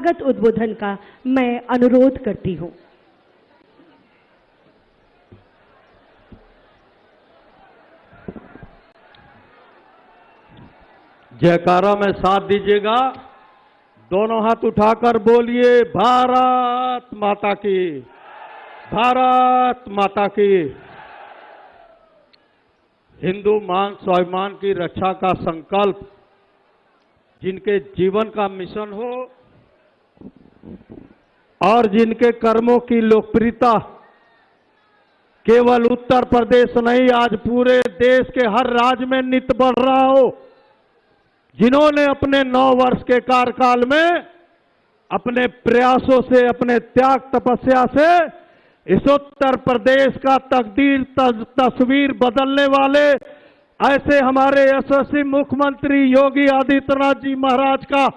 स्वागत उद्बोधन का मैं अनुरोध करती हूँ। जयकारा में साथ दीजिएगा, दोनों हाथ उठाकर बोलिए भारत माता की, भारत माता की। हिंदू मान स्वाभिमान की रक्षा का संकल्प जिनके जीवन का मिशन हो और जिनके कर्मों की लोकप्रियता केवल उत्तर प्रदेश नहीं आज पूरे देश के हर राज्य में नित बढ़ रहा हो, जिन्होंने अपने 9 वर्ष के कार्यकाल में अपने प्रयासों से, अपने त्याग तपस्या से इस उत्तर प्रदेश का तकदीर तस्वीर बदलने वाले ऐसे हमारे यशस्वी मुख्यमंत्री योगी आदित्यनाथ जी महाराज का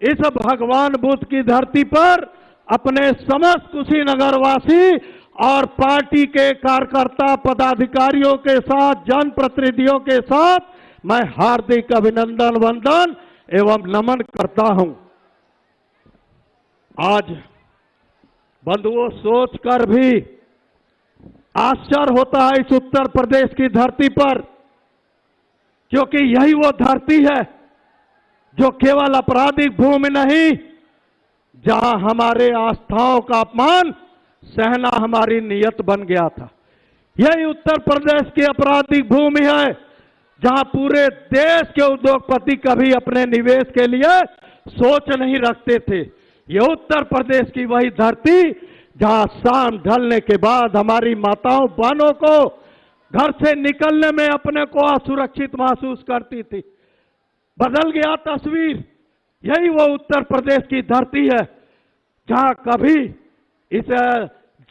इस भगवान बुद्ध की धरती पर अपने समस्त कुशीनगर वासी और पार्टी के कार्यकर्ता पदाधिकारियों के साथ, जनप्रतिनिधियों के साथ मैं हार्दिक अभिनंदन, वंदन एवं नमन करता हूं। आज बंधुओं, सोचकर भी आश्चर्य होता है इस उत्तर प्रदेश की धरती पर, क्योंकि यही वो धरती है जो केवल आपराधिक भूमि नहीं, जहां हमारे आस्थाओं का अपमान सहना हमारी नियत बन गया था। यही उत्तर प्रदेश की आपराधिक भूमि है जहां पूरे देश के उद्योगपति कभी अपने निवेश के लिए सोच नहीं रखते थे। ये उत्तर प्रदेश की वही धरती जहां शाम ढलने के बाद हमारी माताओं बहनों को घर से निकलने में अपने को असुरक्षित महसूस करती थी। बदल गया तस्वीर। यही वो उत्तर प्रदेश की धरती है जहां कभी इस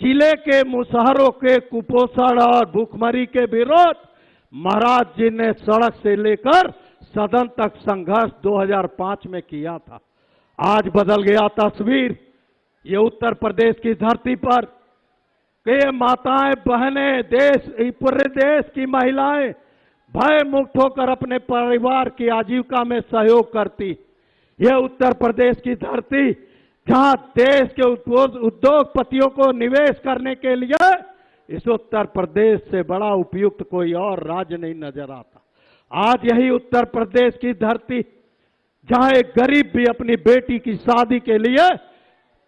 जिले के मुसहरों के कुपोषण और भूखमरी के विरोध महाराज जी ने सड़क से लेकर सदन तक संघर्ष 2005 में किया था। आज बदल गया तस्वीर। ये उत्तर प्रदेश की धरती पर के माताएं बहनें, पूरे देश की महिलाएं भय मुक्त होकर अपने परिवार की आजीविका में सहयोग करती। यह उत्तर प्रदेश की धरती जहां देश के उद्योगपतियों को निवेश करने के लिए इस उत्तर प्रदेश से बड़ा उपयुक्त कोई और राज्य नहीं नजर आता। आज यही उत्तर प्रदेश की धरती जहां एक गरीब भी अपनी बेटी की शादी के लिए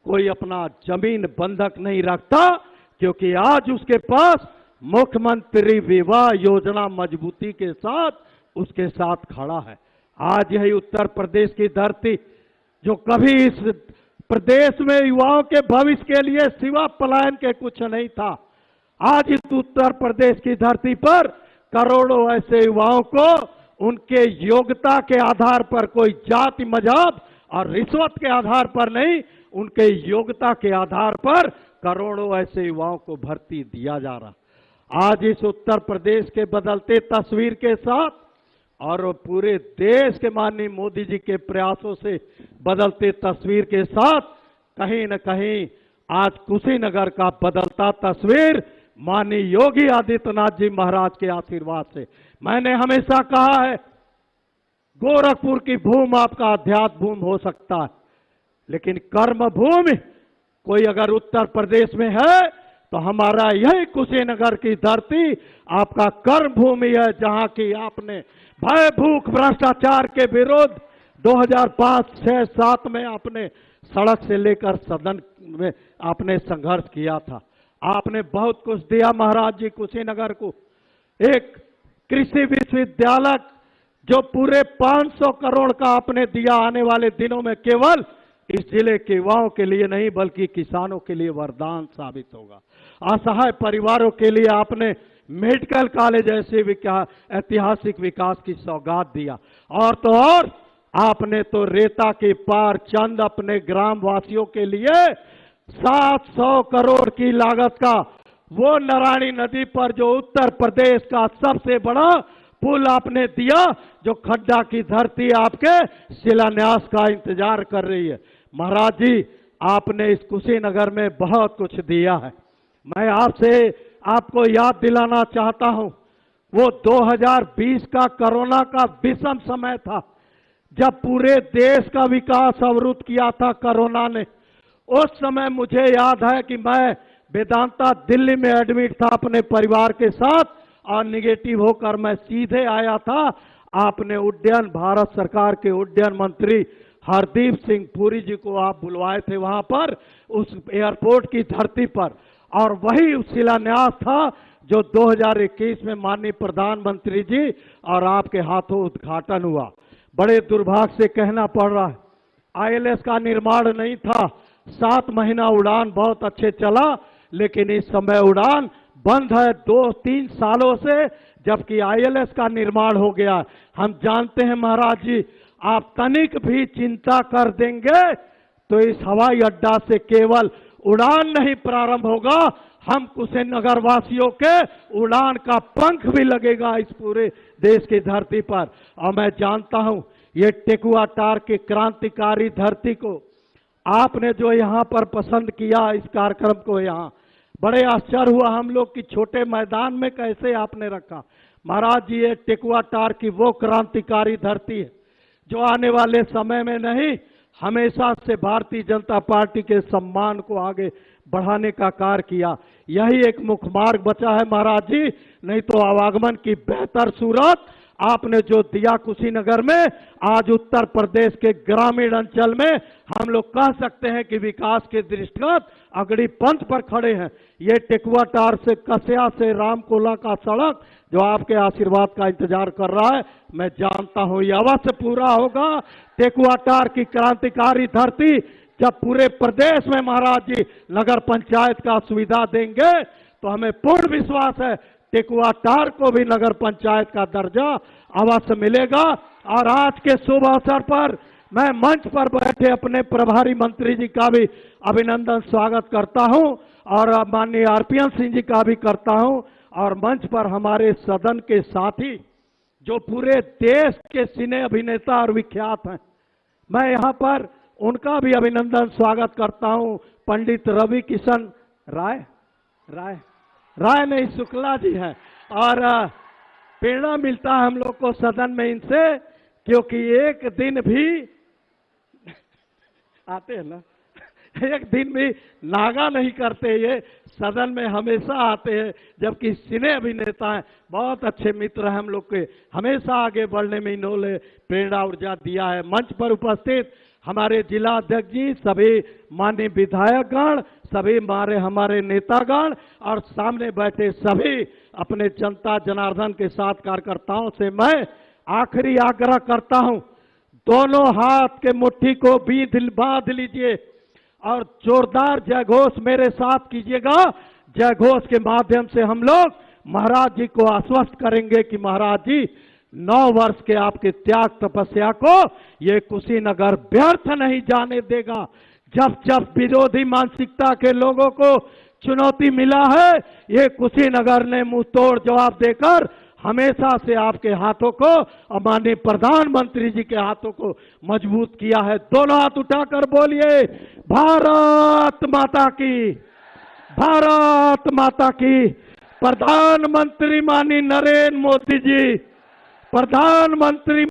कोई अपना जमीन बंधक नहीं रखता, क्योंकि आज उसके पास मुख्यमंत्री विवाह योजना मजबूती के साथ उसके साथ खड़ा है। आज यही उत्तर प्रदेश की धरती जो कभी इस प्रदेश में युवाओं के भविष्य के लिए सिवा पलायन के कुछ नहीं था, आज इस उत्तर प्रदेश की धरती पर करोड़ों ऐसे युवाओं को उनके योग्यता के आधार पर, कोई जाति मजहब और रिश्वत के आधार पर नहीं, उनके योग्यता के आधार पर करोड़ों ऐसे युवाओं को भर्ती दिया जा रहा। आज इस उत्तर प्रदेश के बदलते तस्वीर के साथ और पूरे देश के माननीय मोदी जी के प्रयासों से बदलते तस्वीर के साथ कहीं न कहीं आज कुशीनगर का बदलता तस्वीर माननीय योगी आदित्यनाथ जी महाराज के आशीर्वाद से। मैंने हमेशा कहा है, गोरखपुर की भूमि आपका अध्यात्म भूमि हो सकता है, लेकिन कर्म भूमि कोई अगर उत्तर प्रदेश में है तो हमारा यही कुशीनगर की धरती आपका कर्म भूमि है, जहां की आपने भय भूख भ्रष्टाचार के विरोध 2005, 6, 7 में आपने सड़क से लेकर सदन में आपने संघर्ष किया था। आपने बहुत कुछ दिया महाराज जी कुशीनगर को। एक कृषि विश्वविद्यालय जो पूरे 500 करोड़ का आपने दिया, आने वाले दिनों में केवल इस जिले के युवाओं के लिए नहीं बल्कि किसानों के लिए वरदान साबित होगा। असहाय परिवारों के लिए आपने मेडिकल कॉलेज ऐसे ऐतिहासिक विकास की सौगात दिया। और तो और आपने तो रेता के पार चंद अपने ग्राम वासियों के लिए 700 करोड़ की लागत का वो नारायणी नदी पर जो उत्तर प्रदेश का सबसे बड़ा पुल आपने दिया, जो खड्डा की धरती आपके शिलान्यास का इंतजार कर रही है। महाराज जी, आपने इस कुशीनगर में बहुत कुछ दिया है। मैं आपको याद दिलाना चाहता हूं, वो 2020 का कोरोना का विषम समय था जब पूरे देश का विकास अवरुद्ध किया था कोरोना ने, उस समय मुझे याद है कि मैं वेदांता दिल्ली में एडमिट था अपने परिवार के साथ, और निगेटिव होकर मैं सीधे आया था। आपने उड्डयन, भारत सरकार के उड्डयन मंत्री हरदीप सिंह पुरी जी को आप बुलवाए थे वहां पर, उस एयरपोर्ट की धरती पर, और वही शिलान्यास था जो 2021 में माननीय प्रधानमंत्री जी और आपके हाथों उद्घाटन हुआ। बड़े दुर्भाग्य से कहना पड़ रहा है, आईएलएस का निर्माण नहीं था। 7 महीना उड़ान बहुत अच्छे चला, लेकिन इस समय उड़ान बंद है 2-3 सालों से, जबकि आईएलएस का निर्माण हो गया। हम जानते हैं महाराज जी, आप तनिक भी चिंता कर देंगे तो इस हवाई अड्डा से केवल उड़ान नहीं प्रारंभ होगा, हम कुशीनगर वासियों के उड़ान का पंख भी लगेगा इस पूरे देश की धरती पर। और मैं जानता हूं ये टेकुआटार की क्रांतिकारी धरती को आपने जो यहां पर पसंद किया, इस कार्यक्रम को, यहां बड़े आश्चर्य हुआ हम लोग कि छोटे मैदान में कैसे आपने रखा। महाराज जी, ये टेकुआटार की वो क्रांतिकारी धरती है जो आने वाले समय में नहीं, हमेशा से भारतीय जनता पार्टी के सम्मान को आगे बढ़ाने का कार्य किया। यही एक मुख्य मार्ग बचा है महाराज जी, नहीं तो आवागमन की बेहतर सूरत आपने जो दिया कुशीनगर में, आज उत्तर प्रदेश के ग्रामीण अंचल में हम लोग कह सकते हैं कि विकास के दृष्टिगत अगड़ी पंथ पर खड़े हैं। ये टेकुआटार से कसिया से रामकोला का सड़क जो आपके आशीर्वाद का इंतजार कर रहा है, मैं जानता हूं ये अवश्य पूरा होगा। टेकुआटार की क्रांतिकारी धरती जब पूरे प्रदेश में महाराज जी नगर पंचायत का सुविधा देंगे तो हमें पूर्ण विश्वास है टेकुआटार को भी नगर पंचायत का दर्जा अवश्य मिलेगा। और आज के शुभ अवसर पर मैं मंच पर बैठे अपने प्रभारी मंत्री जी का भी अभिनंदन स्वागत करता हूं, और माननीय आरपीएन सिंह जी का भी करता हूं, और मंच पर हमारे सदन के साथी जो पूरे देश के सिने अभिनेता और विख्यात हैं, मैं यहाँ पर उनका भी अभिनंदन स्वागत करता हूं। पंडित रवि किशन राय नहीं, शुक्ला जी हैं, और प्रेरणा मिलता है हम लोग को सदन में इनसे, क्योंकि एक दिन भी आते हैं ना, एक दिन भी नागा नहीं करते, ये सदन में हमेशा आते हैं, जबकि सिने अभिनेता हैं, बहुत अच्छे मित्र हैं हम लोग के, हमेशा आगे बढ़ने में इन्होंने प्रेरणा ऊर्जा दिया है। मंच पर उपस्थित हमारे जिला अध्यक्ष जी, सभी माननीय विधायकगण, सभी हमारे नेतागण, और सामने बैठे सभी अपने जनता जनार्दन के साथ कार्यकर्ताओं से मैं आखिरी आग्रह करता हूं, दोनों हाथ के मुट्ठी को बांध लीजिए और जोरदार जयघोष मेरे साथ कीजिएगा। जयघोष के माध्यम से हम लोग महाराज जी को आश्वस्त करेंगे कि महाराज जी 9 वर्ष के आपके त्याग तपस्या को ये कुशीनगर व्यर्थ नहीं जाने देगा। जब जब विरोधी मानसिकता के लोगों को चुनौती मिला है, ये कुशीनगर ने मुंह तोड़ जवाब देकर हमेशा से आपके हाथों को और माननीय प्रधानमंत्री जी के हाथों को मजबूत किया है। दोनों हाथ उठाकर बोलिए, भारत माता की, भारत माता की। प्रधानमंत्री माननीय नरेंद्र मोदी जी, प्रधानमंत्री